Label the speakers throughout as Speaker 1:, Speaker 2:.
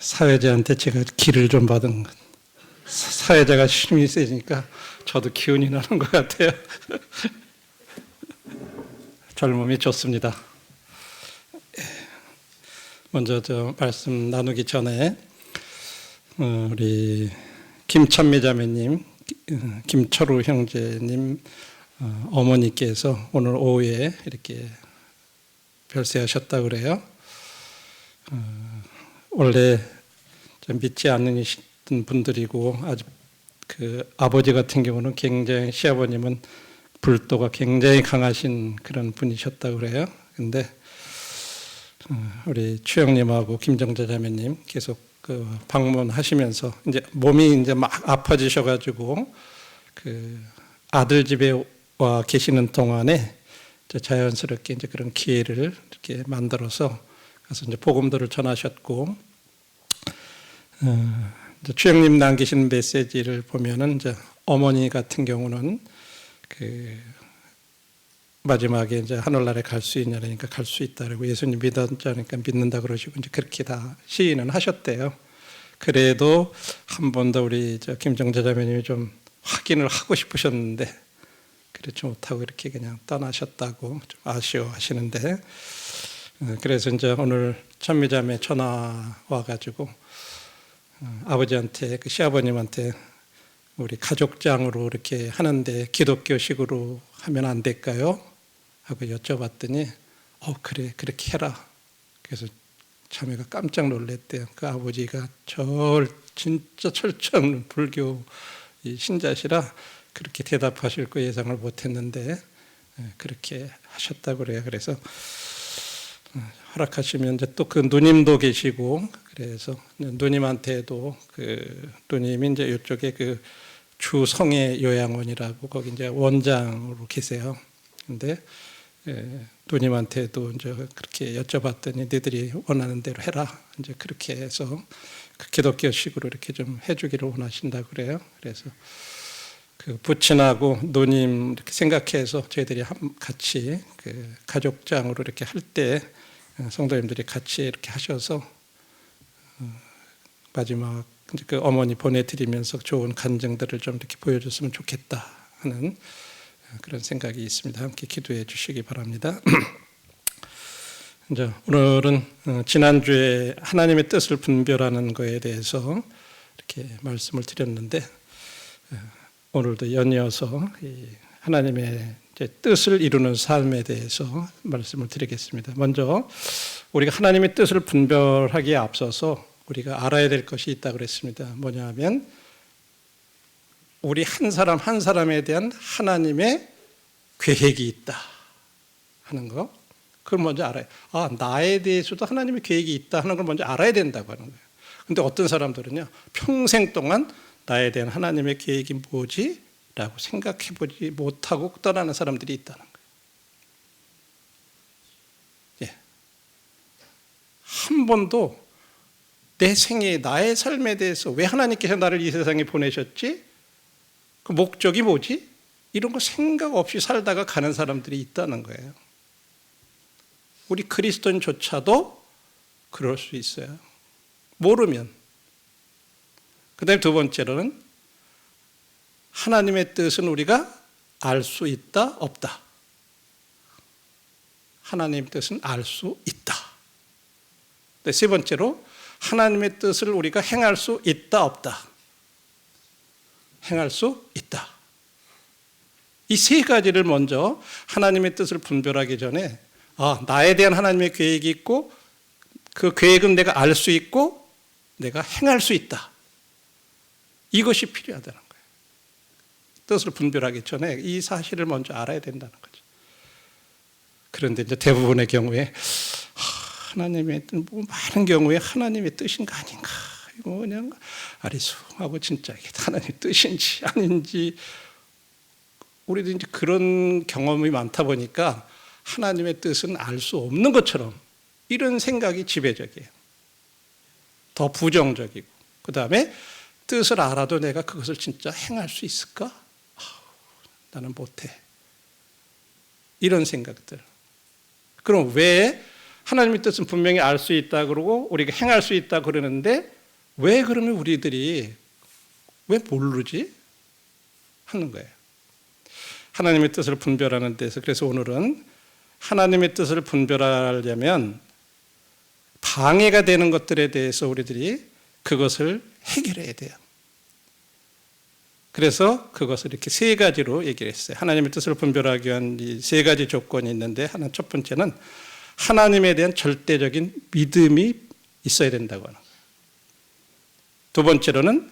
Speaker 1: 사회자한테 제가 기를 좀 받은 것. 사회자가 힘이 세니까 저도 기운이 나는 것 같아요. 젊음이 좋습니다. 먼저 저 말씀 나누기 전에 우리 김천미 자매님, 김철우 형제님 어머니께서 오늘 오후에 이렇게 별세하셨다고 그래요. 원래 믿지 않으시던 분들이고 아주 그 아버지 같은 경우는 굉장히 시아버님은 불도가 굉장히 강하신 그런 분이셨다고 그래요. 근데 우리 추영님하고 김정자 자매님 계속 그 방문하시면서 이제 몸이 이제 막 아파지셔가지고 그 아들 집에 와 계시는 동안에 자연스럽게 이제 그런 기회를 이렇게 만들어서 가서 이제 복음들을 전하셨고, 이제 추영님 남기신 메시지를 보면은 이제 어머니 같은 경우는 그 마지막에 이제 하늘나라에 갈 수 있냐니까 갈 수 있다라고, 예수님 믿었자니까 믿는다 그러시고 이제 그렇게 다 시인은 하셨대요. 그래도 한 번 더 우리 저 김정자 자매님이 좀 확인을 하고 싶으셨는데 그렇지 못하고 이렇게 그냥 떠나셨다고 좀 아쉬워하시는데, 그래서 이제 오늘 천미자매 전화 와가지고 아버지한테, 그 시아버님한테 우리 가족장으로 이렇게 하는데 기독교식으로 하면 안 될까요? 하고 여쭤봤더니 그래, 그렇게 해라. 그래서 자매가 깜짝 놀랐대요. 그 아버지가 진짜 철저한 불교 신자시라 그렇게 대답하실 거 예상을 못했는데 그렇게 하셨다고 그래요. 그래서 허락하시면 이제 또 그 누님도 계시고, 그래서 누님한테도 그 누님이 이제 이쪽에 그 주성의 요양원이라고 거기 이제 원장으로 계세요. 근데 누님한테도 이제 그렇게 여쭤봤더니 너희들이 원하는 대로 해라. 이제 그렇게 해서 그 기독교식으로 이렇게 좀 해주기를 원하신다고 그래요. 그래서 그 부친하고 누님 이렇게 생각해서 저희들이 같이 그 가족장으로 이렇게 할 때 성도님들이 같이 이렇게 하셔서 마지막 이제 그 어머니 보내드리면서 좋은 간증들을 좀 이렇게 보여줬으면 좋겠다 하는 그런 생각이 있습니다. 함께 기도해 주시기 바랍니다. 이제 오늘은 지난주에 하나님의 뜻을 분별하는 것에 대해서 이렇게 말씀을 드렸는데, 오늘도 연이어서 하나님의 뜻을 이루는 삶에 대해서 말씀을 드리겠습니다. 먼저 우리가 하나님의 뜻을 분별하기에 앞서서 우리가 알아야 될 것이 있다고 그랬습니다. 뭐냐면 우리 한 사람 한 사람에 대한 하나님의 계획이 있다 하는 거, 그걸 먼저 알아요. 나에 대해서도 하나님의 계획이 있다 하는 걸 먼저 알아야 된다고 하는 거예요. 근데 어떤 사람들은요, 평생 동안 나에 대한 하나님의 계획이 뭐지? 라고 생각해보지 못하고 떠나는 사람들이 있다는 거예요. 한 번도 내 생애, 나의 삶에 대해서 왜 하나님께서 나를 이 세상에 보내셨지? 그 목적이 뭐지? 이런 거 생각 없이 살다가 가는 사람들이 있다는 거예요. 우리 그리스도인조차도 그럴 수 있어요. 모르면. 그 다음에 두 번째로는 하나님의 뜻은 우리가 알 수 있다, 없다. 하나님의 뜻은 알 수 있다. 세 번째로 하나님의 뜻을 우리가 행할 수 있다, 없다. 행할 수 있다. 이 세 가지를 먼저 하나님의 뜻을 분별하기 전에 나에 대한 하나님의 계획이 있고 그 계획은 내가 알 수 있고 내가 행할 수 있다. 이것이 필요하다는 거예요. 뜻을 분별하기 전에 이 사실을 먼저 알아야 된다는 거죠. 그런데 이제 대부분의 경우에 하나님의 뜻, 많은 경우에 하나님의 뜻인가 아닌가, 이거 그냥 아리송하고 진짜 이게 하나님의 뜻인지 아닌지, 우리도 이제 그런 경험이 많다 보니까 하나님의 뜻은 알 수 없는 것처럼 이런 생각이 지배적이에요. 더 부정적이고, 그 다음에 뜻을 알아도 내가 그것을 진짜 행할 수 있을까? 나는 못해. 이런 생각들. 그럼 왜 하나님의 뜻은 분명히 알 수 있다 그러고 우리가 행할 수 있다 그러는데 왜 그러면 우리들이 왜 모르지? 하는 거예요. 하나님의 뜻을 분별하는 데서 그래서 오늘은 하나님의 뜻을 분별하려면 방해가 되는 것들에 대해서 우리들이 그것을 해결해야 돼요. 그래서 그것을 이렇게 세 가지로 얘기를 했어요. 하나님의 뜻을 분별하기 위한 이 세 가지 조건이 있는데 첫 번째는 하나님에 대한 절대적인 믿음이 있어야 된다고 하는 거예요. 두 번째로는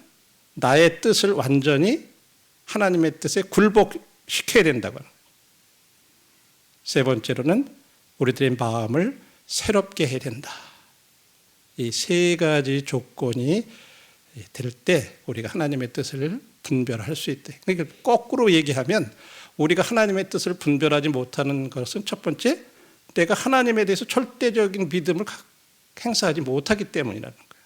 Speaker 1: 나의 뜻을 완전히 하나님의 뜻에 굴복시켜야 된다고 하는 거예요. 세 번째로는 우리들의 마음을 새롭게 해야 된다. 이 세 가지 조건이 될 때 우리가 하나님의 뜻을 분별할 수 있다. 그러니까 거꾸로 얘기하면 우리가 하나님의 뜻을 분별하지 못하는 것은 첫 번째, 내가 하나님에 대해서 절대적인 믿음을 행사하지 못하기 때문이라는 거예요.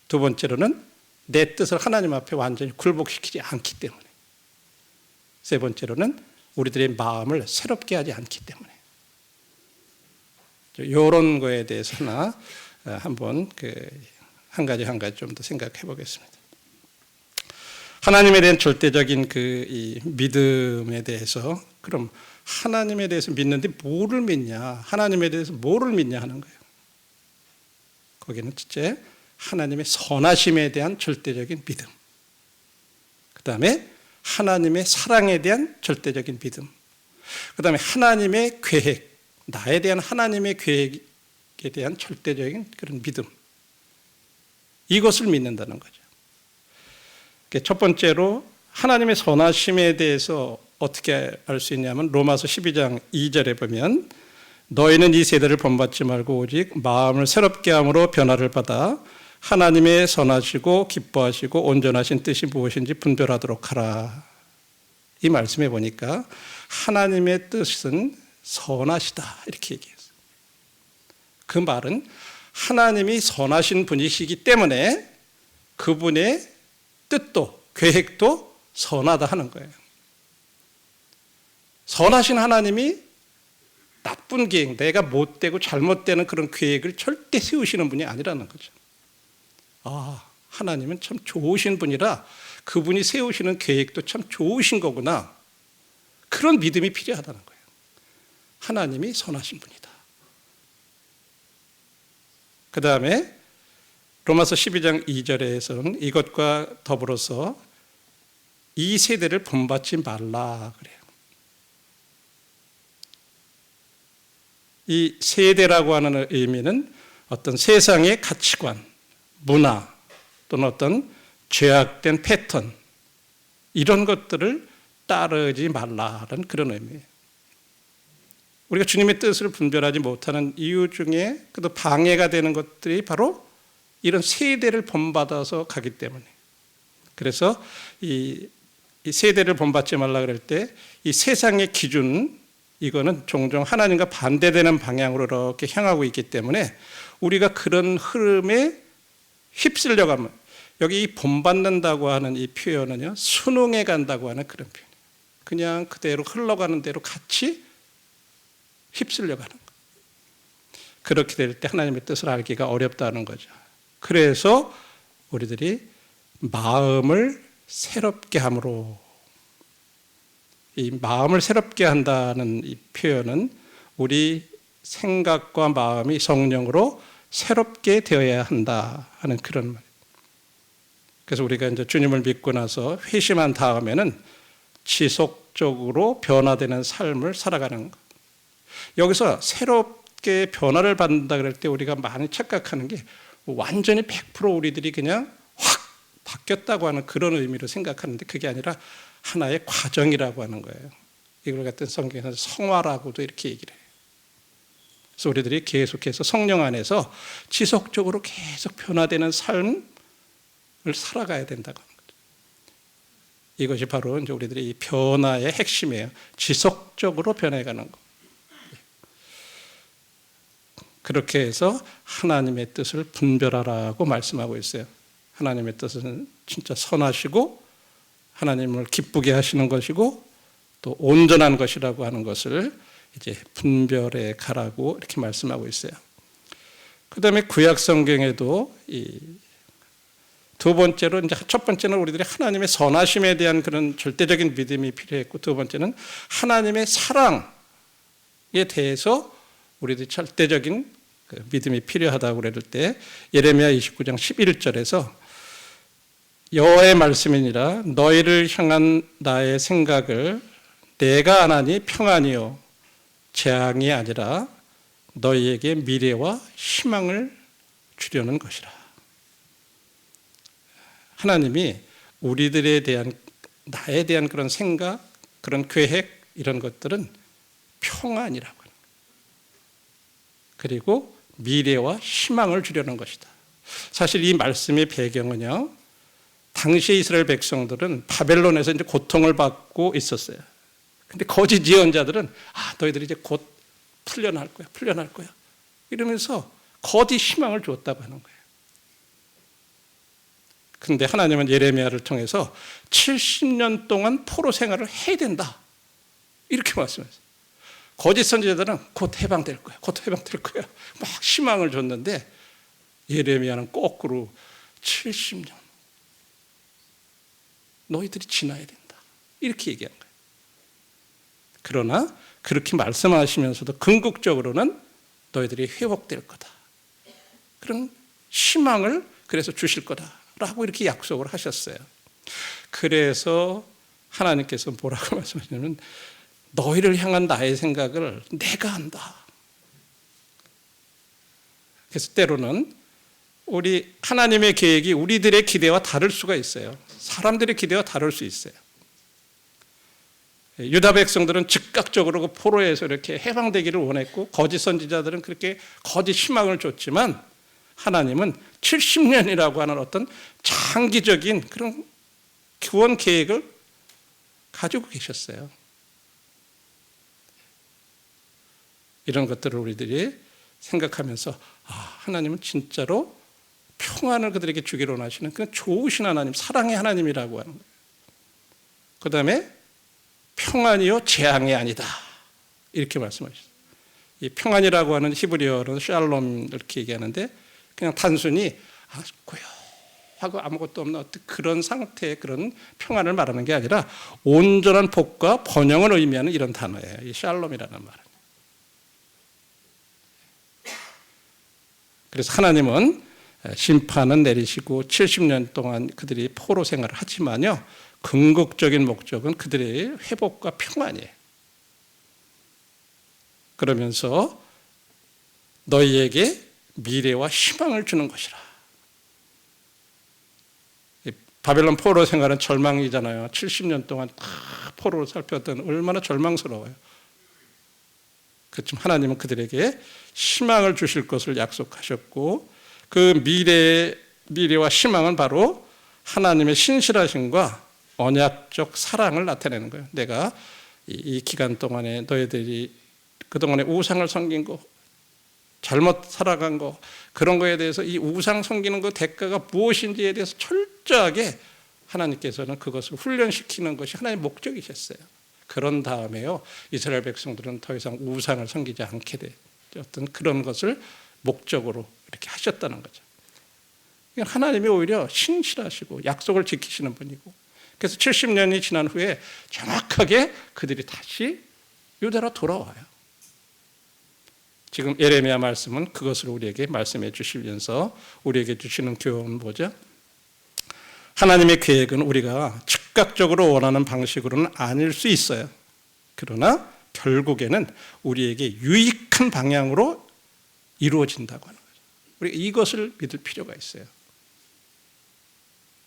Speaker 1: 두 번째로는 내 뜻을 하나님 앞에 완전히 굴복시키지 않기 때문에. 세 번째로는 우리들의 마음을 새롭게 하지 않기 때문에. 이런 거에 대해서 하나 한번 한 가지 좀 더 생각해 보겠습니다. 하나님에 대한 절대적인 이 믿음에 대해서 그럼 하나님에 대해서 믿는데 뭐를 믿냐? 하나님에 대해서 뭐를 믿냐 하는 거예요. 거기는 첫째 하나님의 선하심에 대한 절대적인 믿음. 그 다음에 하나님의 사랑에 대한 절대적인 믿음. 그 다음에 하나님의 계획, 나에 대한 하나님의 계획에 대한 절대적인 그런 믿음. 이것을 믿는다는 거죠. 첫 번째로 하나님의 선하심에 대해서 어떻게 알 수 있냐면 로마서 12장 2절에 보면 너희는 이 세대를 본받지 말고 오직 마음을 새롭게 함으로 변화를 받아 하나님의 선하시고 기뻐하시고 온전하신 뜻이 무엇인지 분별하도록 하라. 이 말씀에 보니까 하나님의 뜻은 선하시다 이렇게 얘기했어요. 그 말은 하나님이 선하신 분이시기 때문에 그분의 뜻도 계획도 선하다 하는 거예요. 선하신 하나님이 나쁜 계획, 내가 못되고 잘못되는 그런 계획을 절대 세우시는 분이 아니라는 거죠. 하나님은 참 좋으신 분이라 그분이 세우시는 계획도 참 좋으신 거구나. 그런 믿음이 필요하다는 거예요. 하나님이 선하신 분이다. 그 다음에 로마서 12장 2절에서는 이것과 더불어서 이 세대를 본받지 말라 그래요. 이 세대라고 하는 의미는 어떤 세상의 가치관, 문화 또는 어떤 죄악된 패턴 이런 것들을 따르지 말라는 그런 의미예요. 우리가 주님의 뜻을 분별하지 못하는 이유 중에 그래도 방해가 되는 것들이 바로 이런 세대를 본받아서 가기 때문에. 그래서 이 세대를 본받지 말라 그럴 때 이 세상의 기준 이거는 종종 하나님과 반대되는 방향으로 이렇게 향하고 있기 때문에 우리가 그런 흐름에 휩쓸려 가면 여기 이 본받는다고 하는 이 표현은요 순응해 간다고 하는 그런 표현이에요. 그냥 그대로 흘러가는 대로 같이 휩쓸려 가는 거예요. 그렇게 될 때 하나님의 뜻을 알기가 어렵다는 거죠. 그래서 우리들이 마음을 새롭게 함으로 이 마음을 새롭게 한다는 이 표현은 우리 생각과 마음이 성령으로 새롭게 되어야 한다 하는 그런 말이에요. 그래서 우리가 이제 주님을 믿고 나서 회심한 다음에는 지속적으로 변화되는 삶을 살아가는 것. 여기서 새롭게 변화를 받는다 그럴 때 우리가 많이 착각하는 게 완전히 100% 우리들이 그냥 확 바뀌었다고 하는 그런 의미로 생각하는데 그게 아니라 하나의 과정이라고 하는 거예요. 이걸 같은 성경에서 성화라고도 이렇게 얘기를 해요. 그래서 우리들이 계속해서 성령 안에서 지속적으로 계속 변화되는 삶을 살아가야 된다고 하는 거죠. 이것이 바로 이제 우리들의 이 변화의 핵심이에요. 지속적으로 변해가는 거. 그렇게 해서 하나님의 뜻을 분별하라고 말씀하고 있어요. 하나님의 뜻은 진짜 선하시고 하나님을 기쁘게 하시는 것이고 또 온전한 것이라고 하는 것을 이제 분별해 가라고 이렇게 말씀하고 있어요. 그다음에 구약 성경에도 이 두 번째로 이제 첫 번째는 우리들이 하나님의 선하심에 대한 그런 절대적인 믿음이 필요했고, 두 번째는 하나님의 사랑에 대해서 우리들이 절대적인 믿음이 필요하다고 그럴 때 예레미야 29장 11절에서 여호와의 말씀이니라 너희를 향한 나의 생각을 내가 안하니 평안이요 재앙이 아니라 너희에게 미래와 희망을 주려는 것이라. 하나님이 우리들에 대한 나에 대한 그런 생각, 그런 계획 이런 것들은 평안이라고 하는 거예요. 그리고 미래와 희망을 주려는 것이다. 사실 이 말씀의 배경은요, 당시 이스라엘 백성들은 바벨론에서 이제 고통을 받고 있었어요. 근데 거짓 예언자들은 너희들이 이제 곧 풀려날 거야 이러면서 거짓 희망을 주었다고 하는 거예요. 근데 하나님은 예레미야를 통해서 70년 동안 포로 생활을 해야 된다 이렇게 말씀하셨어요. 거짓 선지자들은 곧 해방될 거야 막 희망을 줬는데 예레미야는 거꾸로 70년 너희들이 지나야 된다 이렇게 얘기한 거예요. 그러나 그렇게 말씀하시면서도 궁극적으로는 너희들이 회복될 거다, 그런 희망을 그래서 주실 거다라고 이렇게 약속을 하셨어요. 그래서 하나님께서 뭐라고 말씀하시냐면 너희를 향한 나의 생각을 내가 한다. 그래서 때로는 우리 하나님의 계획이 우리들의 기대와 다를 수가 있어요. 사람들의 기대와 다를 수 있어요. 유다 백성들은 즉각적으로 그 포로에서 이렇게 해방되기를 원했고, 거짓 선지자들은 그렇게 거짓 희망을 줬지만 하나님은 70년이라고 하는 어떤 장기적인 그런 구원 계획을 가지고 계셨어요. 이런 것들을 우리들이 생각하면서 하나님은 진짜로 평안을 그들에게 주기로 원하시는 그런 좋으신 하나님, 사랑의 하나님이라고 하는 거예요. 그 다음에 평안이요 재앙이 아니다 이렇게 말씀하셨어요. 이 평안이라고 하는 히브리어로 샬롬 이렇게 얘기하는데 그냥 단순히 고요하고 아무것도 없는 어떤 그런 상태의 그런 평안을 말하는 게 아니라 온전한 복과 번영을 의미하는 이런 단어예요. 이 샬롬이라는 말은. 그래서 하나님은 심판은 내리시고 70년 동안 그들이 포로 생활을 하지만요, 궁극적인 목적은 그들의 회복과 평안이에요. 그러면서 너희에게 미래와 희망을 주는 것이라. 바벨론 포로 생활은 절망이잖아요. 70년 동안 포로로 살펴왔던 얼마나 절망스러워요. 그렇지만 하나님은 그들에게 희망을 주실 것을 약속하셨고, 그 미래와 희망은 바로 하나님의 신실하심과 언약적 사랑을 나타내는 거예요. 내가 이 기간 동안에 너희들이 그동안에 우상을 섬긴 거, 잘못 살아간 거, 그런 거에 대해서 이 우상 섬기는 그 대가가 무엇인지에 대해서 철저하게 하나님께서는 그것을 훈련시키는 것이 하나님의 목적이셨어요. 그런 다음에요, 이스라엘 백성들은 더 이상 우상을 섬기지 않게 되었던 그런 것을 목적으로 이렇게 하셨다는 거죠. 하나님이 오히려 신실하시고 약속을 지키시는 분이고, 그래서 70년이 지난 후에 정확하게 그들이 다시 유다로 돌아와요. 지금 예레미야 말씀은 그것을 우리에게 말씀해 주시면서 우리에게 주시는 교훈은 뭐죠? 하나님의 계획은 우리가 즉각적으로 원하는 방식으로는 아닐 수 있어요. 그러나 결국에는 우리에게 유익한 방향으로 이루어진다고 하는 거죠. 우리가 이것을 믿을 필요가 있어요.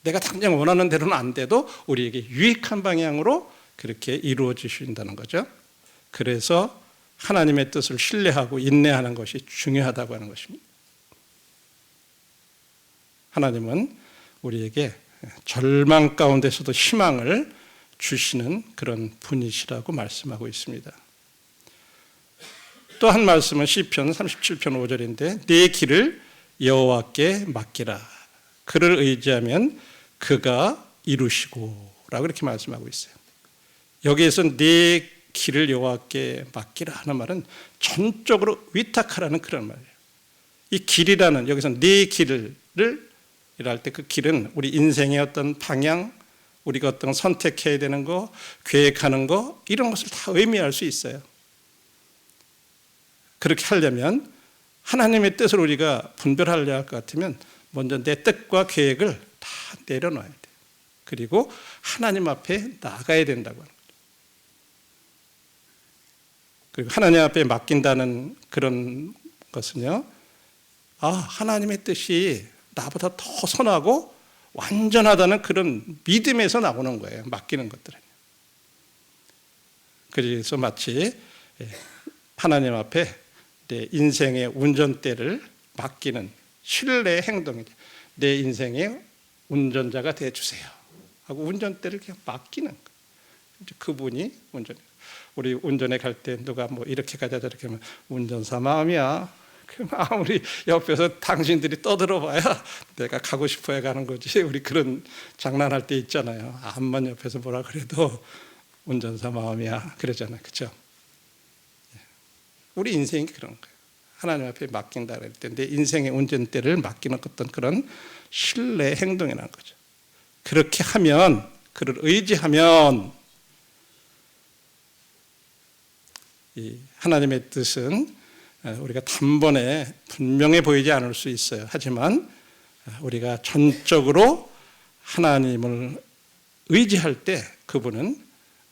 Speaker 1: 내가 당장 원하는 대로는 안 돼도 우리에게 유익한 방향으로 그렇게 이루어지신다는 거죠. 그래서 하나님의 뜻을 신뢰하고 인내하는 것이 중요하다고 하는 것입니다. 하나님은 우리에게 절망 가운데서도 희망을 주시는 그런 분이시라고 말씀하고 있습니다. 또 한 말씀은 시편 37편 5절인데 내 길을 여호와께 맡기라. 그를 의지하면 그가 이루시고 라고 이렇게 말씀하고 있어요. 여기에서 내 길을 여호와께 맡기라 하는 말은 전적으로 위탁하라는 그런 말이에요. 이 길이라는, 여기서 네 길을 이랄 때 그 길은 우리 인생의 어떤 방향, 우리가 어떤 선택해야 되는 거, 계획하는 거, 이런 것을 다 의미할 수 있어요. 그렇게 하려면, 하나님의 뜻을 우리가 분별하려 할 것 같으면 먼저 내 뜻과 계획을 다 내려놔야 돼요. 그리고 하나님 앞에 나가야 된다고 하는 거죠. 그리고 하나님 앞에 맡긴다는 그런 것은요, 하나님의 뜻이 나보다 더 선하고 완전하다는 그런 믿음에서 나오는 거예요. 맡기는 것들은. 그래서 마치 하나님 앞에 내 인생의 운전대를 맡기는 신뢰의 행동이죠. 내 인생의 운전자가 되어주세요 하고 운전대를 그냥 맡기는 거예요. 그분이 우리 운전에 갈 때 누가 뭐 이렇게 가자 저렇게 하면 운전사 마음이야. 아무리 옆에서 당신들이 떠들어봐야 내가 가고 싶어야 가는 거지. 우리 그런 장난할 때 있잖아요. 암만 옆에서 뭐라 그래도 운전사 마음이야 그러잖아요. 그렇죠? 우리 인생이 그런 거예요. 하나님 앞에 맡긴다 그럴 때 내 인생의 운전대를 맡기는 어떤 그런 신뢰의 행동이라는 거죠. 그렇게 하면, 그를 의지하면 이 하나님의 뜻은 우리가 단번에 분명해 보이지 않을 수 있어요. 하지만 우리가 전적으로 하나님을 의지할 때 그분은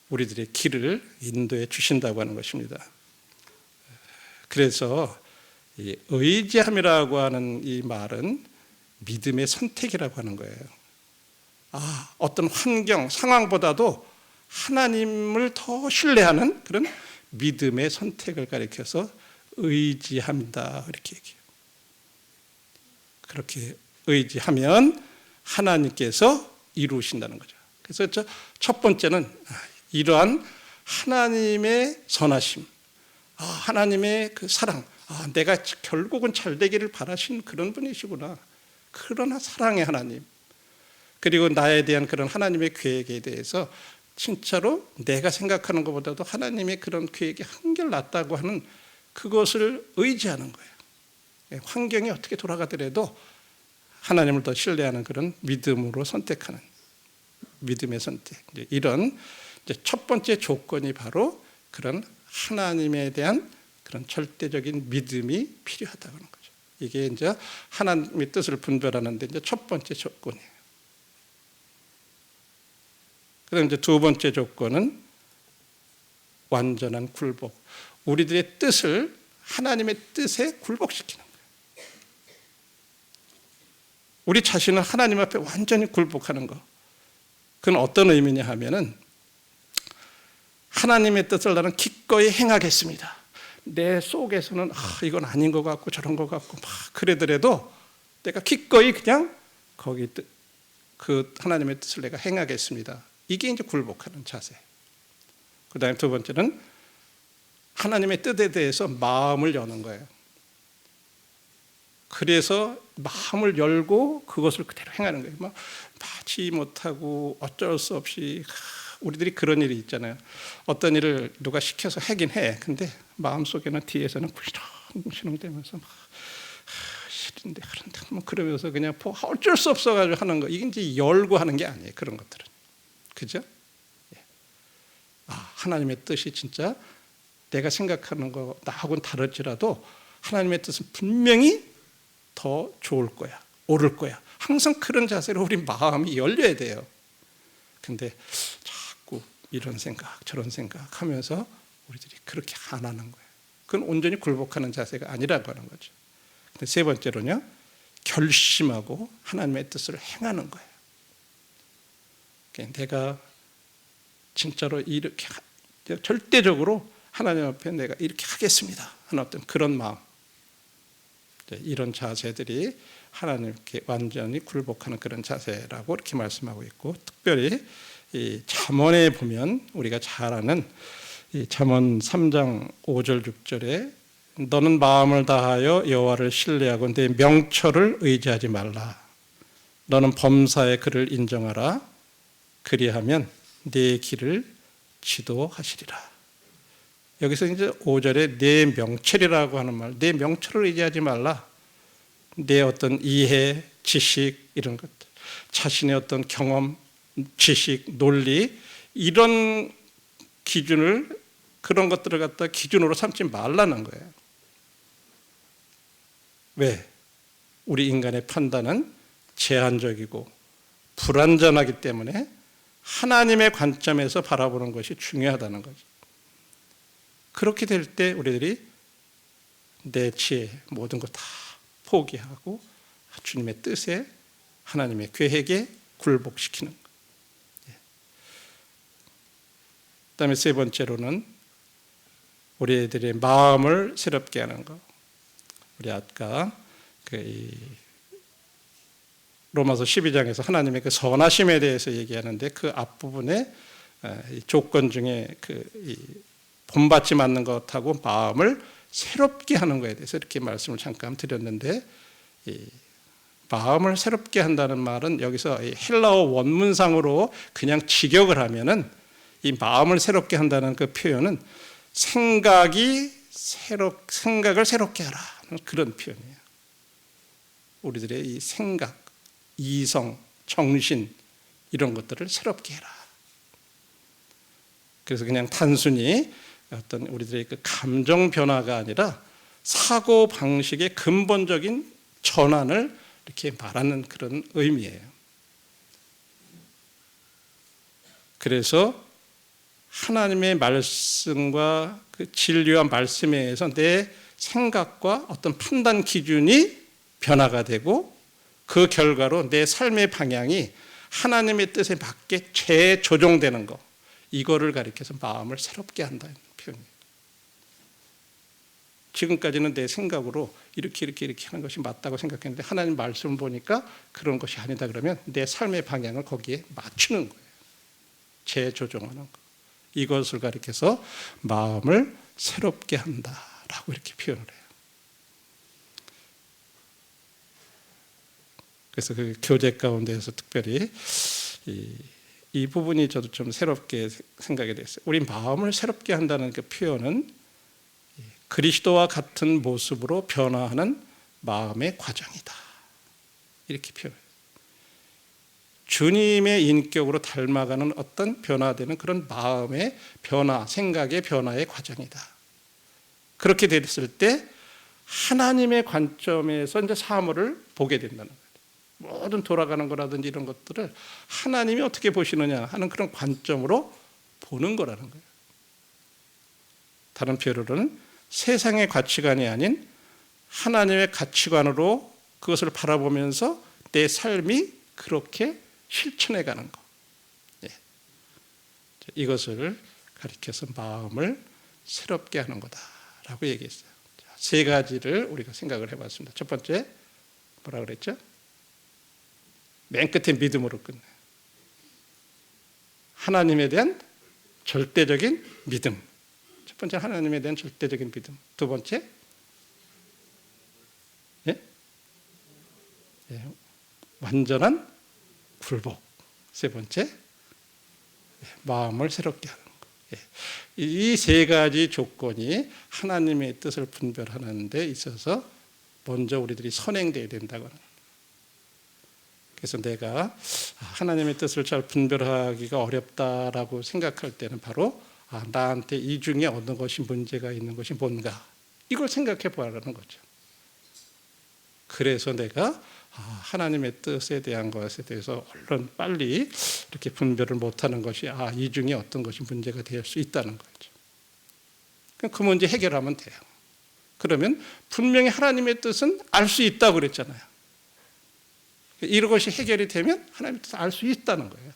Speaker 1: 우리들의 길을 인도해 주신다고 하는 것입니다. 그래서 이 의지함이라고 하는 이 말은 믿음의 선택이라고 하는 거예요. 어떤 환경, 상황보다도 하나님을 더 신뢰하는 그런 믿음의 선택을 가리켜서 의지합니다. 이렇게 얘기해요. 그렇게 의지하면 하나님께서 이루신다는 거죠. 그래서 첫 번째는 이러한 하나님의 선하심, 하나님의 그 사랑, 내가 결국은 잘 되기를 바라신 그런 분이시구나. 그러나 사랑의 하나님, 그리고 나에 대한 그런 하나님의 계획에 대해서 진짜로 내가 생각하는 것보다도 하나님의 그런 계획이 한결 낫다고 하는 그것을 의지하는 거예요. 환경이 어떻게 돌아가더라도 하나님을 더 신뢰하는 그런 믿음으로 선택하는 믿음의 선택. 이런 첫 번째 조건이 바로 그런 하나님에 대한 그런 절대적인 믿음이 필요하다고 하는 거죠. 이게 이제 하나님의 뜻을 분별하는데 이제 첫 번째 조건이에요. 그다음 이제 두 번째 조건은 완전한 굴복. 우리들의 뜻을 하나님의 뜻에 굴복시키는 거예요. 우리 자신을 하나님 앞에 완전히 굴복하는 거. 그건 어떤 의미냐 하면은 하나님의 뜻을 나는 기꺼이 행하겠습니다. 내 속에서는 이건 아닌 것 같고 저런 것 같고 막 그러더라도 내가 기꺼이 그냥 거기 그 하나님의 뜻을 내가 행하겠습니다. 이게 이제 굴복하는 자세. 그다음에 두 번째는 하나님의 뜻에 대해서 마음을 여는 거예요. 그래서 마음을 열고 그것을 그대로 행하는 거예요. 막 마치 못하고 어쩔 수 없이 우리들이 그런 일이 있잖아요. 어떤 일을 누가 시켜서 하긴 해. 근데 마음속에는 뒤에서는 굴렁굴렁대면서 막 싫은데 그런데 뭐 그러면서 그냥 어쩔 수 없어가지고 하는 거. 이게 이제 열고 하는 게 아니에요. 그런 것들은. 그죠? 하나님의 뜻이 진짜 내가 생각하는 거 나하고는 다를지라도 하나님의 뜻은 분명히 더 좋을 거야. 옳을 거야. 항상 그런 자세로 우리 마음이 열려야 돼요. 근데 자꾸 이런 생각 저런 생각 하면서 우리들이 그렇게 안 하는 거예요. 그건 온전히 굴복하는 자세가 아니라고 하는 거죠. 근데 세 번째로는요, 결심하고 하나님의 뜻을 행하는 거예요. 내가 진짜로 이렇게 절대적으로 하나님 앞에 내가 이렇게 하겠습니다 하는 어떤 그런 마음, 이런 자세들이 하나님께 완전히 굴복하는 그런 자세라고 이렇게 말씀하고 있고, 특별히 이 잠언에 보면 우리가 잘 아는 이 잠언 3장 5절 6절에 너는 마음을 다하여 여호와를 신뢰하고 내 명철을 의지하지 말라. 너는 범사의 그를 인정하라. 그리하면 내 길을 지도하시리라. 여기서 이제 5절에 내 명철이라고 하는 말, 내 명철을 의지하지 말라. 내 어떤 이해, 지식 이런 것들, 자신의 어떤 경험, 지식, 논리 이런 기준을 그런 것들을 갖다 기준으로 삼지 말라는 거예요. 왜? 우리 인간의 판단은 제한적이고 불완전하기 때문에 하나님의 관점에서 바라보는 것이 중요하다는 거죠. 그렇게 될 때 우리들이 내 지혜 모든 것 다 포기하고 주님의 뜻에 하나님의 계획에 굴복시키는 것. 그다음에 세 번째로는 우리들의 마음을 새롭게 하는 것. 우리 아까 로마서 12장에서 하나님의 그 선하심에 대해서 얘기하는데 그 앞부분에 조건 중에 본받지 않는 것하고 마음을 새롭게 하는 것에 대해서 이렇게 말씀을 잠깐 드렸는데, 마음을 새롭게 한다는 말은 여기서 헬라어 원문상으로 그냥 직역을 하면은 이 마음을 새롭게 한다는 그 표현은 생각을 새롭게 하라 그런 표현이에요. 우리들의 이 생각, 이성, 정신 이런 것들을 새롭게 해라. 그래서 그냥 단순히 어떤 우리들의 그 감정 변화가 아니라 사고 방식의 근본적인 전환을 이렇게 말하는 그런 의미예요. 그래서 하나님의 말씀과 그 진리와 말씀에 의해서 내 생각과 어떤 판단 기준이 변화가 되고 그 결과로 내 삶의 방향이 하나님의 뜻에 맞게 재조정되는 것, 이거를 가리켜서 마음을 새롭게 한다는 표현이에요. 지금까지는 내 생각으로 이렇게 하는 것이 맞다고 생각했는데 하나님 말씀을 보니까 그런 것이 아니다 그러면 내 삶의 방향을 거기에 맞추는 거예요. 재조정하는 거. 이것을 가리켜서 마음을 새롭게 한다라고 이렇게 표현을 해요. 그래서 그 교제 가운데에서 특별히 이 부분이 저도 좀 새롭게 생각이 됐어요. 우리 마음을 새롭게 한다는 그 표현은 그리스도와 같은 모습으로 변화하는 마음의 과정이다. 이렇게 표현해요. 주님의 인격으로 닮아가는 어떤 변화되는 그런 마음의 변화, 생각의 변화의 과정이다. 그렇게 됐을 때 하나님의 관점에서 이제 사물을 보게 된다는 거예요. 모든 돌아가는 거라든지 이런 것들을 하나님이 어떻게 보시느냐 하는 그런 관점으로 보는 거라는 거예요. 다른 표현으로는 세상의 가치관이 아닌 하나님의 가치관으로 그것을 바라보면서 내 삶이 그렇게 실천해 가는 것. 이것을 가리켜서 마음을 새롭게 하는 거다라고 얘기했어요. 세 가지를 우리가 생각을 해봤습니다. 첫 번째 뭐라 그랬죠? 맨 끝에 믿음으로 끝내요. 하나님에 대한 절대적인 믿음. 첫 번째 하나님에 대한 절대적인 믿음. 두 번째 완전한 굴복. 세 번째 마음을 새롭게 하는 것. 이 세 가지 조건이 하나님의 뜻을 분별하는 데 있어서 먼저 우리들이 선행되어야 된다고 하는 거예요. 그래서 내가 하나님의 뜻을 잘 분별하기가 어렵다라고 생각할 때는 바로 나한테 이 중에 어느 것이 문제가 있는 것이 뭔가 이걸 생각해 보라는 거죠. 그래서 내가 하나님의 뜻에 대한 것에 대해서 얼른 빨리 이렇게 분별을 못하는 것이 이 중에 어떤 것이 문제가 될 수 있다는 거죠. 그 문제 해결하면 돼요. 그러면 분명히 하나님의 뜻은 알 수 있다고 그랬잖아요. 이런 것이 해결이 되면 하나님의 뜻을 알 수 있다는 거예요.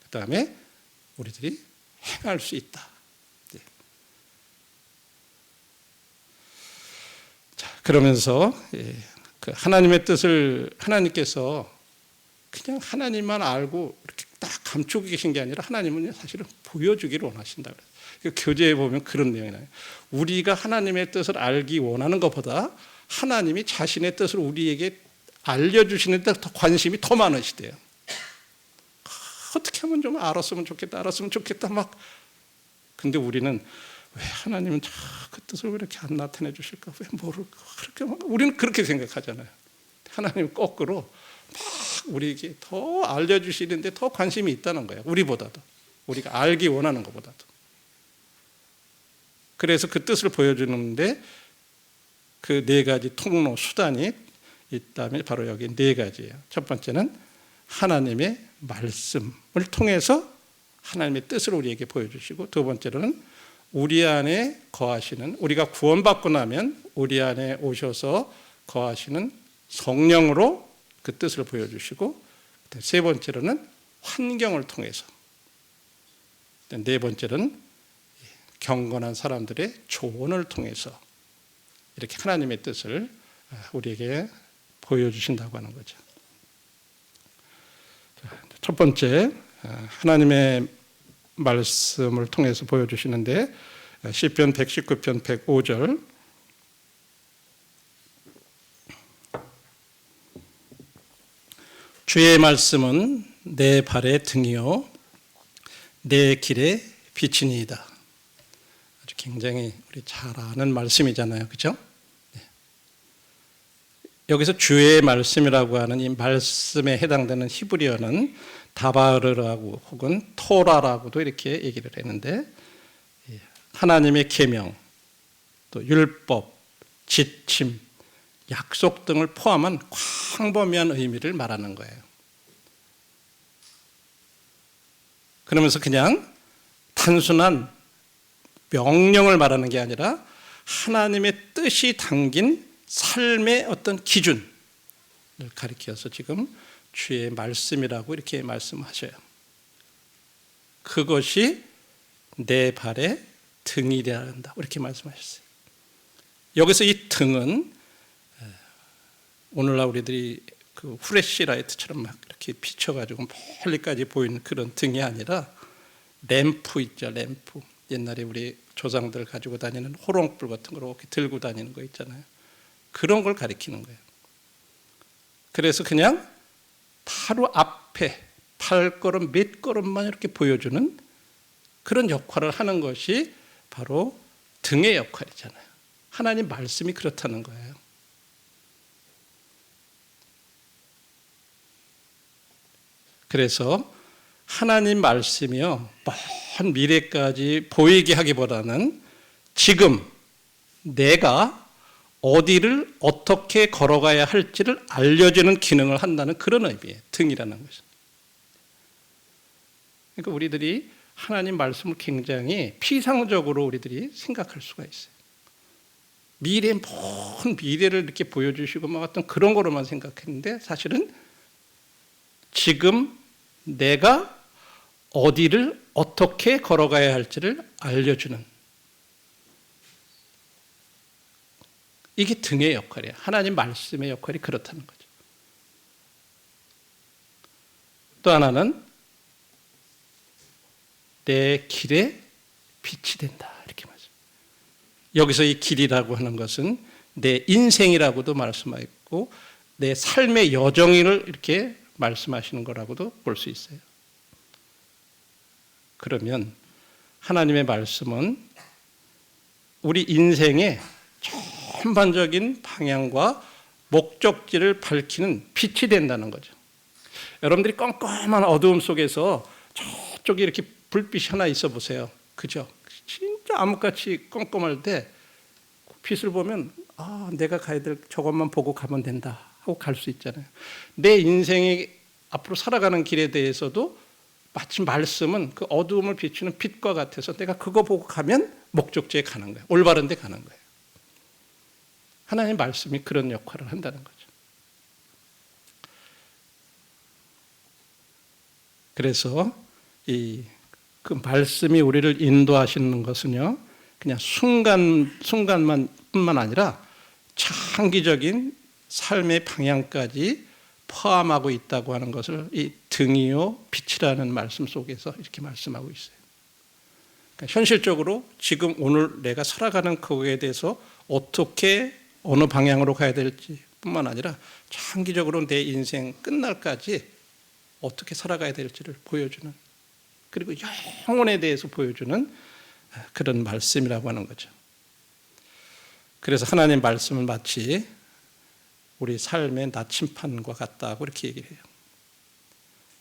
Speaker 1: 그 다음에 우리들이 행할 수 있다. 자, 그러면서 그 하나님의 뜻을 하나님께서 그냥 하나님만 알고 이렇게 딱 감추고 계신 게 아니라 하나님은 사실은 보여주기를 원하신다. 교재에 보면 그런 내용이 나요. 우리가 하나님의 뜻을 알기 원하는 것보다 하나님이 자신의 뜻을 우리에게 알려주시는 데 더 관심이 더 많으시대요. 어떻게 하면 좀 알았으면 좋겠다 막 근데 우리는 왜 하나님은 그 뜻을 왜 이렇게 안 나타내 주실까? 왜 뭐를 그렇게 우리는 그렇게 생각하잖아요. 하나님 거꾸로 막 우리에게 더 알려주시는데 더 관심이 있다는 거예요. 우리보다도. 우리가 알기 원하는 것보다도. 그래서 그 뜻을 보여주는데 그 네 가지 통로, 수단이 있다면 바로 여기 네 가지예요. 첫 번째는 하나님의 말씀을 통해서 하나님의 뜻을 우리에게 보여주시고, 두 번째로는 우리 안에 거하시는, 우리가 구원받고 나면 우리 안에 오셔서 거하시는 성령으로 그 뜻을 보여주시고, 세 번째로는 환경을 통해서, 네 번째는 경건한 사람들의 조언을 통해서 이렇게 하나님의 뜻을 우리에게 보여주신다고 하는 거죠. 첫 번째, 하나님의 말씀을 통해서 보여주시는데 시편 119편 105절, 주의 말씀은 내 발의 등이요 내 길의 빛이니이다. 아주 굉장히 우리 잘 아는 말씀이잖아요, 그렇죠? 네. 여기서 주의 말씀이라고 하는 이 말씀에 해당되는 히브리어는 다바르라고 혹은 토라라고도 이렇게 얘기를 했는데, 하나님의 계명, 또 율법, 지침, 약속 등을 포함한 광범위한 의미를 말하는 거예요. 그러면서 그냥 단순한 명령을 말하는 게 아니라 하나님의 뜻이 담긴 삶의 어떤 기준을 가리켜서 지금 주의 말씀이라고 이렇게 말씀하셔요. 그것이 내 발의 등이라 한다, 이렇게 말씀하셨어요. 여기서 이 등은 오늘날 우리들이 그 후레시라이트처럼 막 이렇게 비춰가지고 멀리까지 보이는 그런 등이 아니라 램프 있죠, 램프. 옛날에 우리 조상들 가지고 다니는 호롱불 같은 걸 이렇게 들고 다니는 거 있잖아요. 그런 걸 가리키는 거예요. 그래서 그냥 바로 앞에 발걸음 몇 걸음만 이렇게 보여주는 그런 역할을 하는 것이 바로 등의 역할이잖아요. 하나님 말씀이 그렇다는 거예요. 그래서 하나님 말씀이요, 먼 미래까지 보이게 하기보다는 지금 내가 어디를 어떻게 걸어가야 할지를 알려주는 기능을 한다는 그런 의미예요. 등이라는 것은. 그러니까 우리들이 하나님 말씀을 굉장히 피상적으로 우리들이 생각할 수가 있어요. 먼 미래를 이렇게 보여주시고 막 어떤 그런 거로만 생각했는데, 사실은 지금 내가 어디를 어떻게 걸어가야 할지를 알려주는, 이게 등의 역할이에요. 하나님 말씀의 역할이 그렇다는 거죠. 또 하나는 내 길에 빛이 된다, 이렇게 말씀. 여기서 이 길이라고 하는 것은 내 인생이라고도 말씀하고 내 삶의 여정을 이렇게 말씀하시는 거라고도 볼 수 있어요. 그러면 하나님의 말씀은 우리 인생의 전반적인 방향과 목적지를 밝히는 빛이 된다는 거죠. 여러분들이 껌껌한 어두움 속에서 저쪽에 이렇게 불빛이 하나 있어 보세요. 그죠? 진짜 암흑같이 껌껌할 때 빛을 보면 내가 가야 될 저것만 보고 가면 된다 하고 갈 수 있잖아요. 내 인생이 앞으로 살아가는 길에 대해서도 마치 말씀은 그 어두움을 비추는 빛과 같아서 내가 그거 보고 가면 목적지에 가는 거예요. 올바른 데 가는 거예요. 하나님의 말씀이 그런 역할을 한다는 거죠. 그래서 그 말씀이 우리를 인도하시는 것은요, 그냥 순간만 뿐만 아니라 장기적인 삶의 방향까지 포함하고 있다고 하는 것을 이 등이요 빛이라는 말씀 속에서 이렇게 말씀하고 있어요. 그러니까 현실적으로 지금 오늘 내가 살아가는 거기에 대해서 어떻게 어느 방향으로 가야 될지 뿐만 아니라 장기적으로 내 인생 끝날까지 어떻게 살아가야 될지를 보여주는, 그리고 영혼에 대해서 보여주는 그런 말씀이라고 하는 거죠. 그래서 하나님 말씀은 마치 우리 삶의 나침판과 같다고 이렇게 얘기를 해요.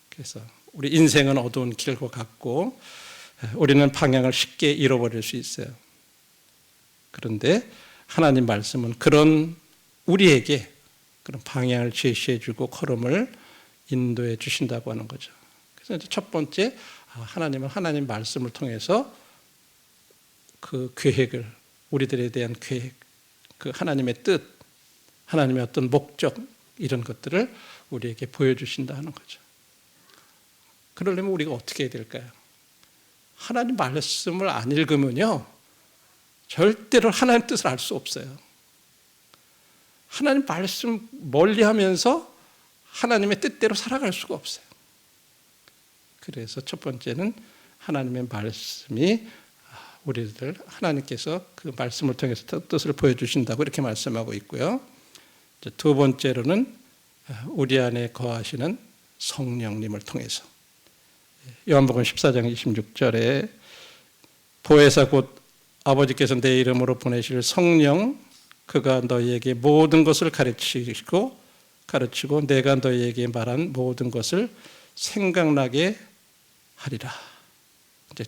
Speaker 1: 그래서 우리 인생은 어두운 길과 같고 우리는 방향을 쉽게 잃어버릴 수 있어요. 그런데 하나님 말씀은 그런 우리에게 그런 방향을 제시해주고 걸음을 인도해 주신다고 하는 거죠. 그래서 이제 첫 번째, 하나님은 하나님 말씀을 통해서 그 계획을, 우리들에 대한 계획, 그 하나님의 뜻, 하나님의 어떤 목적, 이런 것들을 우리에게 보여주신다 하는 거죠. 그러려면 우리가 어떻게 해야 될까요? 하나님 말씀을 안 읽으면요, 절대로 하나님 뜻을 알 수 없어요. 하나님 말씀 멀리 하면서 하나님의 뜻대로 살아갈 수가 없어요. 그래서 첫 번째는 하나님의 말씀이 우리들, 하나님께서 그 말씀을 통해서 뜻을 보여주신다고 이렇게 말씀하고 있고요. 두 번째로는 우리 안에 거하시는 성령님을 통해서, 요한복음 14장 26절에 보혜사 곧 아버지께서 내 이름으로 보내실 성령, 그가 너희에게 모든 것을 가르치고 내가 너희에게 말한 모든 것을 생각나게 하리라. 이제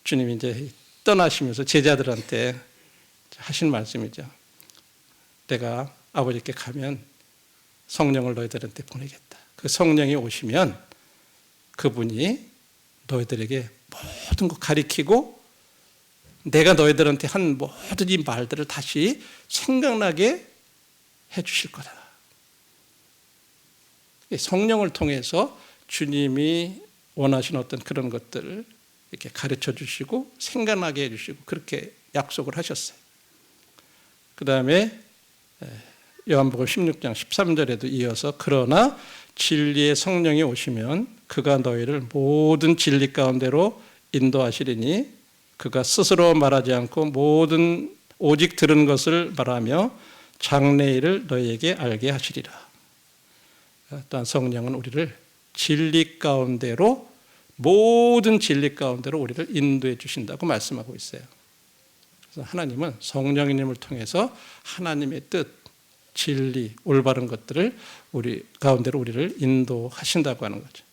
Speaker 1: 주님이 이제 떠나시면서 제자들한테 하신 말씀이죠. 내가 아버지께 가면 성령을 너희들한테 보내겠다. 그 성령이 오시면 그분이 너희들에게 모든 거 가르치고 내가 너희들한테 한 모든 이 말들을 다시 생각나게 해 주실 거다. 성령을 통해서 주님이 원하시는 어떤 그런 것들을 이렇게 가르쳐 주시고 생각나게 해 주시고 그렇게 약속을 하셨어요. 그 다음에 요한복음 16장 13절에도 이어서 그러나 진리의 성령이 오시면 그가 너희를 모든 진리 가운데로 인도하시리니 그가 스스로 말하지 않고 모든 오직 들은 것을 말하며 장래일을 너희에게 알게 하시리라. 또한 성령은 우리를 진리 가운데로, 모든 진리 가운데로 우리를 인도해 주신다고 말씀하고 있어요. 그래서 하나님은 성령님을 통해서 하나님의 뜻, 진리, 올바른 것들을 우리 가운데로 우리를 인도하신다고 하는 거죠.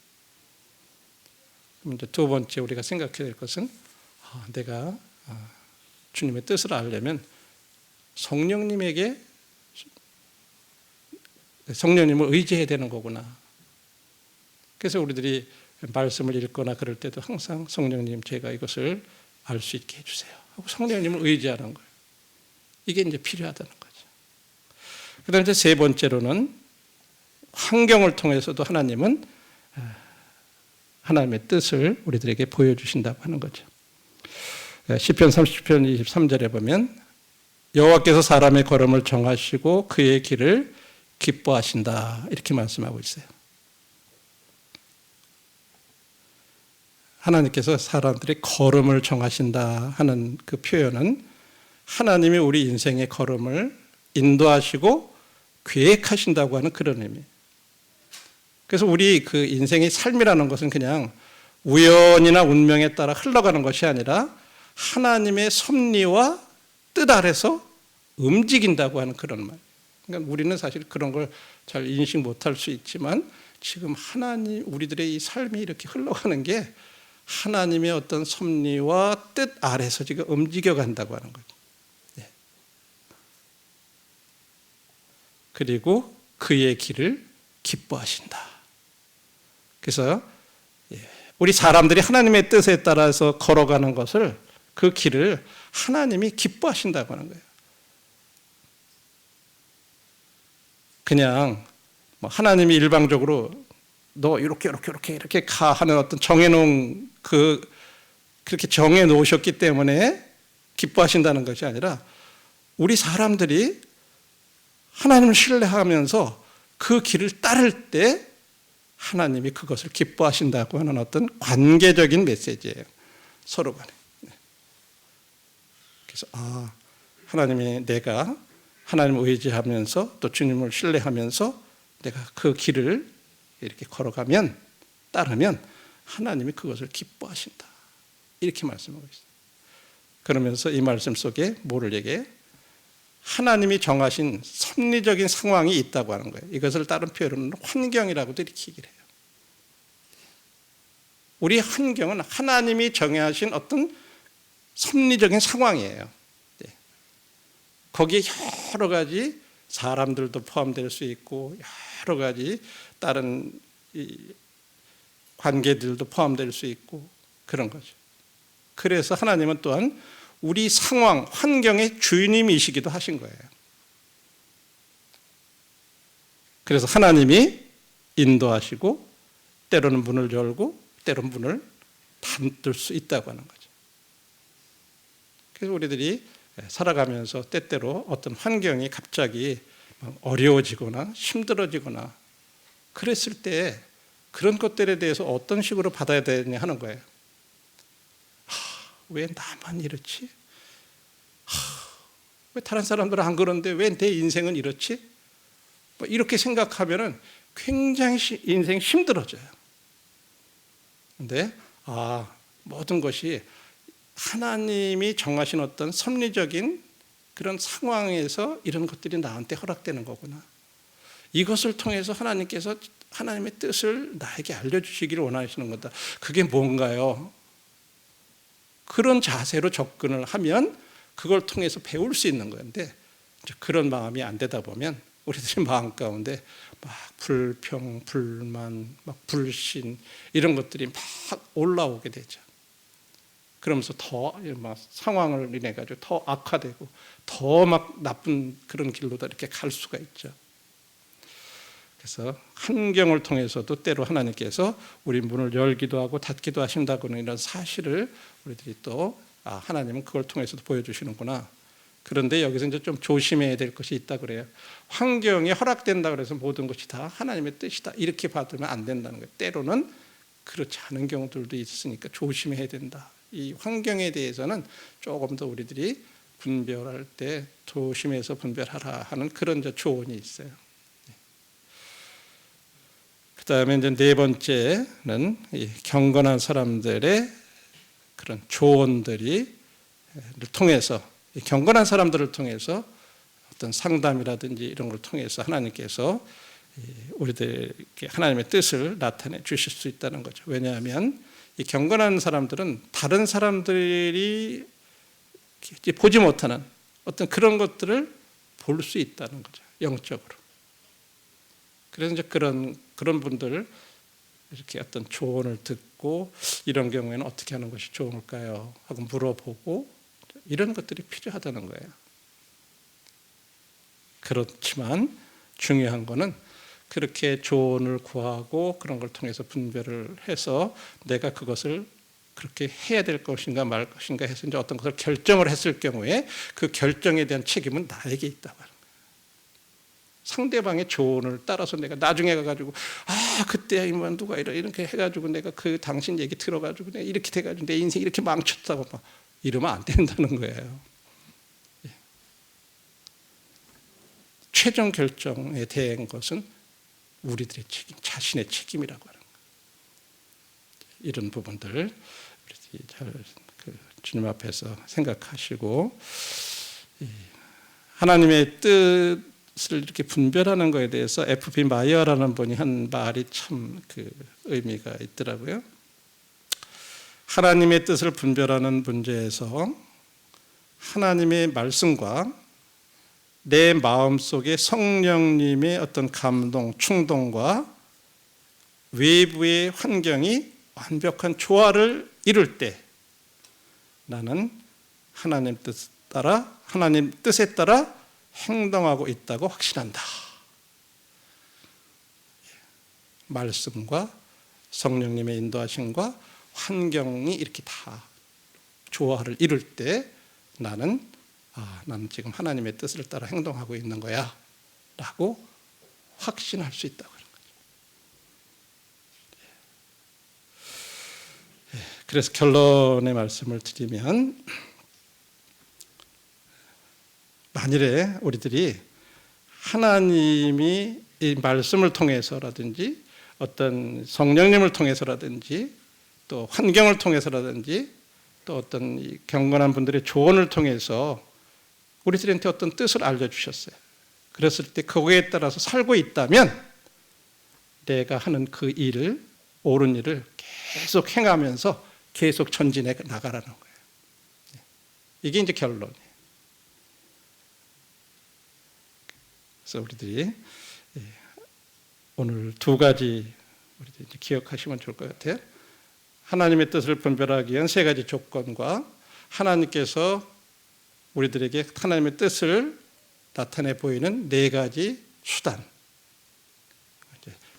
Speaker 1: 그럼 이제 두 번째 우리가 생각해야 될 것은 내가 주님의 뜻을 알려면 성령님을 의지해야 되는 거구나. 그래서 우리들이 말씀을 읽거나 그럴 때도 항상 성령님 제가 이것을 알 수 있게 해주세요 하고 성령님을 의지하는 거예요. 이게 이제 필요하다는 거죠. 그 다음에 세 번째로는 환경을 통해서도 하나님은 하나님의 뜻을 우리들에게 보여주신다고 하는 거죠. 시편 30편 23절에 보면 여호와께서 사람의 걸음을 정하시고 그의 길을 기뻐하신다 이렇게 말씀하고 있어요. 하나님께서 사람들의 걸음을 정하신다 하는 그 표현은 하나님이 우리 인생의 걸음을 인도하시고 계획하신다고 하는 그런 의미. 그래서 우리 그 인생의 삶이라는 것은 그냥 우연이나 운명에 따라 흘러가는 것이 아니라 하나님의 섭리와 뜻 아래서 움직인다고 하는 그런 말. 그러니까 우리는 사실 그런 걸 잘 인식 못할 수 있지만 지금 하나님, 우리들의 이 삶이 이렇게 흘러가는 게 하나님의 어떤 섭리와 뜻 아래서 지금 움직여 간다고 하는 거죠. 네. 그리고 그의 길을 기뻐하신다. 그래서 우리 사람들이 하나님의 뜻에 따라서 걸어가는 것을, 그 길을 하나님이 기뻐하신다고 하는 거예요. 그냥 하나님이 일방적으로 너 이렇게 가 하는 어떤 정해놓은 그렇게 정해놓으셨기 때문에 기뻐하신다는 것이 아니라 우리 사람들이 하나님을 신뢰하면서 그 길을 따를 때 하나님이 그것을 기뻐하신다고 하는 어떤 관계적인 메시지예요. 서로 간에. 그래서 하나님이 내가 하나님을 의지하면서 또 주님을 신뢰하면서 내가 그 길을 이렇게 걸어가면, 따르면 하나님이 그것을 기뻐하신다. 이렇게 말씀하고 있어요. 그러면서 이 말씀 속에 뭐를 얘기해? 하나님이 정하신 섭리적인 상황이 있다고 하는 거예요. 이것을 다른 표현으로는 환경이라고도 이렇게 얘기를 해요. 우리 환경은 하나님이 정하신 어떤 섭리적인 상황이에요. 거기에 여러 가지 사람들도 포함될 수 있고 여러 가지 다른 관계들도 포함될 수 있고 그런 거죠. 그래서 하나님은 또한 우리 상황, 환경의 주인님이시기도 하신 거예요. 그래서 하나님이 인도하시고 때로는 문을 열고 때로는 문을 닫을 수 있다고 하는 거죠. 그래서 우리들이 살아가면서 때때로 어떤 환경이 갑자기 어려워지거나 힘들어지거나 그랬을 때 그런 것들에 대해서 어떤 식으로 받아야 되냐 하는 거예요. 왜 나만 이렇지? 왜 다른 사람들은 안 그런데 왜 내 인생은 이렇지? 이렇게 생각하면 굉장히 인생이 힘들어져요. 근데 모든 것이 하나님이 정하신 어떤 섭리적인 그런 상황에서 이런 것들이 나한테 허락되는 거구나. 이것을 통해서 하나님께서 하나님의 뜻을 나에게 알려주시기를 원하시는 거다. 그게 뭔가요? 그런 자세로 접근을 하면 그걸 통해서 배울 수 있는 건데 그런 마음이 안 되다 보면 우리들의 마음 가운데 막 불평, 불만, 막 불신 이런 것들이 막 올라오게 되죠. 그러면서 더 막 상황을 인해 가지고 더 악화되고 더 막 나쁜 그런 길로다 이렇게 갈 수가 있죠. 그래서 환경을 통해서도 때로 하나님께서 우리 문을 열기도 하고 닫기도 하신다고는 이런 사실을 우리들이 또 하나님은 그걸 통해서도 보여주시는구나. 그런데 여기서 이제 좀 조심해야 될 것이 있다 그래요. 환경에 허락된다 그래서 모든 것이 다 하나님의 뜻이다 이렇게 받으면 안 된다는 거예요. 때로는 그렇지 않은 경우들도 있으니까 조심해야 된다. 이 환경에 대해서는 조금 더 우리들이 분별할 때 조심해서 분별하라 하는 그런 조언이 있어요. 그 다음에 이제 네 번째는 이 경건한 사람들의 그런 조언들이 통해서 경건한 사람들을 통해서 어떤 상담이라든지 이런 걸 통해서 하나님께서 우리들에게 하나님의 뜻을 나타내 주실 수 있다는 거죠. 왜냐하면 이 경건한 사람들은 다른 사람들이 보지 못하는 어떤 그런 것들을 볼 수 있다는 거죠. 영적으로. 그래서 이제 그런 분들 이렇게 어떤 조언을 듣고 이런 경우에는 어떻게 하는 것이 좋을까요? 하고 물어보고 이런 것들이 필요하다는 거예요. 그렇지만 중요한 거는 그렇게 조언을 구하고 그런 걸 통해서 분별을 해서 내가 그것을 그렇게 해야 될 것인가 말 것인가 해서 이제 어떤 것을 결정을 했을 경우에 그 결정에 대한 책임은 나에게 있다고 하는 거예요. 상대방의 조언을 따라서 내가 나중에 가가지고 그때 이만 누가 이렇게 해가지고 내가 그 당신 얘기 들어가지고 내가 이렇게 돼가지고 내 인생 이렇게 망쳤다고 막 이러면 안 된다는 거예요. 최종 결정에 대한 것은 우리들의 책임, 자신의 책임이라고 하는 거예요. 이런 부분들 우리들이 잘 주님 앞에서 생각하시고 하나님의 뜻을 이렇게 분별하는 것에 대해서 F.B. 마이어라는 분이 한 말이 참 의미가 있더라고요. 하나님의 뜻을 분별하는 문제에서 하나님의 말씀과 내 마음속에 성령님의 어떤 감동, 충동과 외부의 환경이 완벽한 조화를 이룰 때 나는 하나님 뜻에 따라 행동하고 있다고 확신한다. 말씀과 성령님의 인도하심과 환경이 이렇게 다 조화를 이룰 때 나는 지금 하나님의 뜻을 따라 행동하고 있는 거야 라고 확신할 수 있다고 하는 거죠. 그래서 결론의 말씀을 드리면 만일에 우리들이 하나님이 이 말씀을 통해서라든지 어떤 성령님을 통해서라든지 또 환경을 통해서라든지 또 어떤 이 경건한 분들의 조언을 통해서 우리들한테 어떤 뜻을 알려주셨어요. 그랬을 때 그거에 따라서 살고 있다면 내가 하는 그 일을, 옳은 일을 계속 행하면서 계속 전진해 나가라는 거예요. 이게 이제 결론이에요. 그래서 우리들이 오늘 두 가지 우리들이 이제 기억하시면 좋을 것 같아요. 하나님의 뜻을 분별하기 위한 세 가지 조건과 하나님께서 우리들에게 하나님의 뜻을 나타내 보이는 네 가지 수단.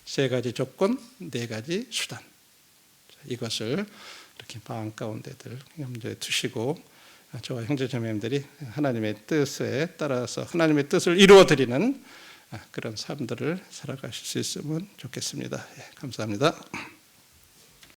Speaker 1: 세 가지 조건, 네 가지 수단. 이것을 이렇게 마음 가운데들 염두에 두시고 저와 형제자매님들이 하나님의 뜻에 따라서 하나님의 뜻을 이루어드리는 그런 삶들을 살아가실 수 있으면 좋겠습니다. 감사합니다.